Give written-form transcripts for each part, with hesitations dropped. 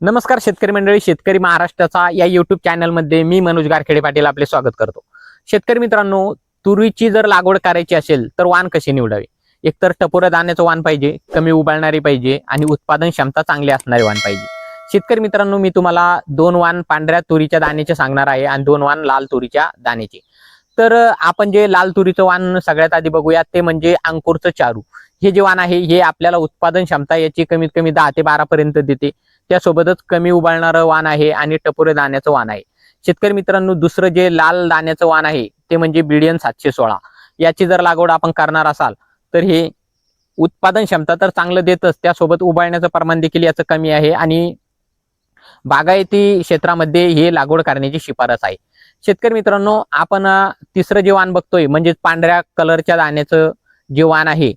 नमस्कार शेतकरी मंडळी, शेतकरी महाराष्ट्राचा या युट्यूब चॅनलमध्ये मी मनोज गारखेडे पाटील आपले स्वागत करतो। शेतकरी मित्रांनो, तुरीची जर लागवड करायची असेल तर वाण कसे निवडावे? एकतर टपोऱ्या दाण्याचं वाण पाहिजे, कमी उबाळणारी पाहिजे आणि उत्पादन क्षमता चांगली असणारे वाण पाहिजे। शेतकरी मित्रांनो, मी तुम्हाला 2 वाण पांढऱ्या तुरीच्या दाण्याचे सांगणार आहे आणि 2 वाण लाल तुरीच्या दाण्याचे। तर आपण जे लाल तुरीचं वाण सगळ्यात आधी बघूया, ते म्हणजे अंकुरचं चारू। हे जे वाण आहे हे आपल्याला उत्पादन क्षमता याची कमीत कमी 10 ते 12 पर्यंत देते। त्यासोबतच कमी उबाळणारं वाण आहे आणि टपोरे दाण्याचं वाण आहे। शेतकरी मित्रांनो, दुसरं जे लाल दाण्याचं वाण आहे ते म्हणजे BDN 716। याची जर लागवड आपण करणार असाल तर हे उत्पादन क्षमता तर चांगलं देतच, त्यासोबत उबाळण्याचं प्रमाण देखील याचं कमी आहे आणि बागायती क्षेत्रामध्ये हे लागवड करण्याची शिफारस आहे। शेतकरी मित्रांनो, आपण तिसरं जे वाण बघतोय म्हणजे पांढऱ्या कलरच्या दाण्याचं जे वाण आहे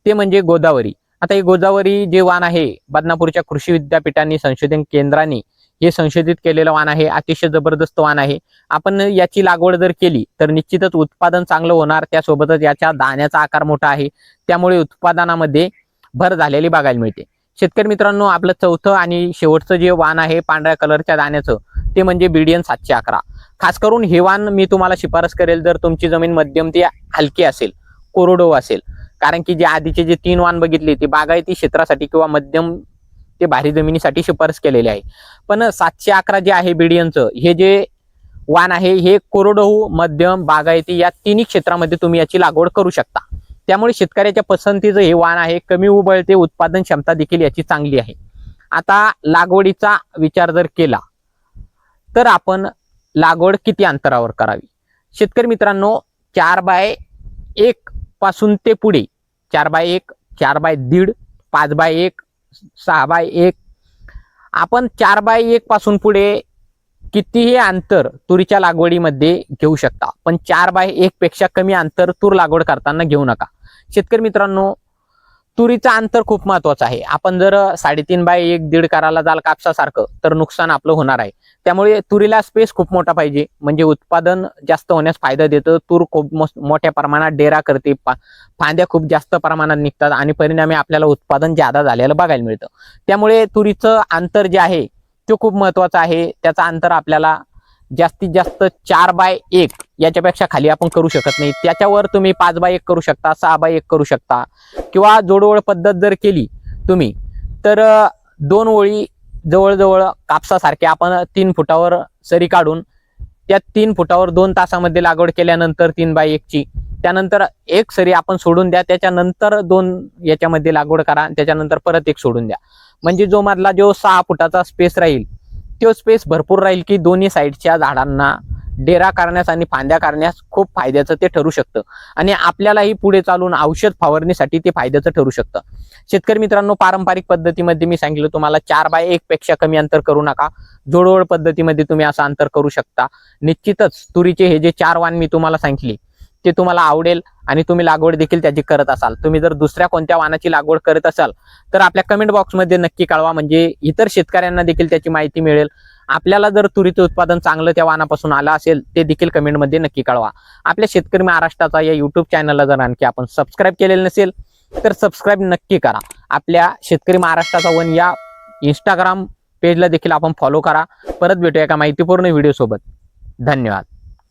ते म्हणजे गोदावरी। आता हे गोदावरी जे वाण आहे, बदनापूरच्या कृषी विद्यापीठांनी संशोधन केंद्राने हे संशोधित केलेलं वाण आहे। अतिशय जबरदस्त वाण आहे। आपण याची लागवड जर केली तर निश्चितच उत्पादन चांगलं होणार, त्यासोबतच याच्या दाण्याचा आकार मोठा आहे, त्यामुळे उत्पादनामध्ये भर झालेली बघायला मिळते। शेतकरी मित्रांनो, आपलं चौथं आणि शेवटचं जे वाण आहे पांढऱ्या कलरच्या दाण्याचं ते म्हणजे BDN 711। खास करून हे वाण मी तुम्हाला शिफारस करेल जर तुमची जमीन मध्यम ते हलकी असेल, कोरडवाहू असेल। कारण की जे आधीचे जे 3 वाण बघितले ते बागायती क्षेत्रासाठी किंवा मध्यम ते भारी जमिनीसाठी शिफारस केलेले आहे। पण 711 जे आहे BDNचं, हे जे वाण आहे हे कोरडवाहू, मध्यम, बागायती या तिन्ही क्षेत्रामध्ये तुम्ही याची लागवड करू शकता। त्यामुळे शेतकऱ्याच्या पसंतीचं हे वाण आहे। कमी उबळते, उत्पादन क्षमता देखील याची चांगली आहे। आता लागवडीचा विचार जर केला तर आपण लागवड किती अंतरावर करावी? शेतकरी मित्रांनो, 4x1 पासून ते पुढे 4x1, 4x1.5, 5x1, 6x1 आपण 4x1 पासून पुढे कितीही अंतर तुरीच्या लागवडीमध्ये घेऊ शकता, पण 4x1 पेक्षा कमी अंतर तूर लागवड करताना घेऊ नका। शेतकरी मित्रांनो, तुरीचं अंतर खूप महत्वाचं आहे। आपण जर 3.5x1, 1.5 करायला जाल कापसासारखं तर नुकसान आपलं होणार आहे। त्यामुळे तुरीला स्पेस खूप मोठा पाहिजे, म्हणजे उत्पादन जास्त होण्यास फायदा देतं। तूर खूप मोठ्या प्रमाणात डेरा करते, फांद्या खूप जास्त प्रमाणात निघतात आणि परिणामी आपल्याला उत्पादन जादा झालेलं बघायला मिळतं। त्यामुळे तुरीचं अंतर जे आहे ते खूप महत्वाचं आहे। त्याचं अंतर आपल्याला जास्तीत जास्त 4x1 याच्यापेक्षा खाली आपण करू शकत नाही। त्याच्यावर तुम्ही 5x1 करू शकता, 6x1 करू शकता, किंवा जोडवळ पद्धत जर केली तुम्ही तर 2 ओळी जवळजवळ कापसासारखे आपण 3 फुटावर सरी काढून त्या 3 फुटावर 2 तासामध्ये लागवड केल्यानंतर 3x1 ची, त्यानंतर एक सरी आपण सोडून द्या, त्याच्यानंतर 2 याच्यामध्ये लागवड करा, त्याच्यानंतर परत एक सोडून द्या। म्हणजे जो मधला जो 6 फुटाचा स्पेस राहील तो स्पेस भरपूर राहील की दोन्ही साईडच्या झाडांना डेरा करण्यास आणि फांद्या करण्यास खूप फायद्याचं ते ठरू शकतं आणि आपल्यालाही पुढे चालून औषध फवारणीसाठी ते फायद्याचं ठरू शकतं। शेतकरी मित्रांनो, पारंपरिक पद्धतीमध्ये मी सांगितलं तुम्हाला 4x1 पेक्षा कमी अंतर करू नका। जोडवळ पद्धतीमध्ये तुम्ही असं अंतर करू शकता। निश्चितच तुरीचे हे जे 4 वाण मी तुम्हाला सांगितले ते तुम्हाला आवडेल आणि तुम्ही लागवड देखील त्याची करत असाल। तुम्ही जर दुसऱ्या कोणत्या वाणाची लागवड करत असाल तर आपल्या कमेंट बॉक्समध्ये नक्की कळवा, म्हणजे इतर शेतकऱ्यांना देखील त्याची माहिती मिळेल। आपल्याला जर तुरीचं उत्पादन चांगलं त्या वाणापासून आलं असेल ते देखील कमेंटमध्ये नक्की कळवा। आपल्या शेतकरी महाराष्ट्राचा या युट्यूब चॅनलला जर आणखी आपण सबस्क्राईब केलेलं नसेल तर सबस्क्राईब नक्की करा। आपल्या शेतकरी महाराष्ट्राचा वन या इंस्टाग्राम पेजला देखील आपण फॉलो करा। परत भेटूया एका माहितीपूर्ण व्हिडिओ सोबत। धन्यवाद।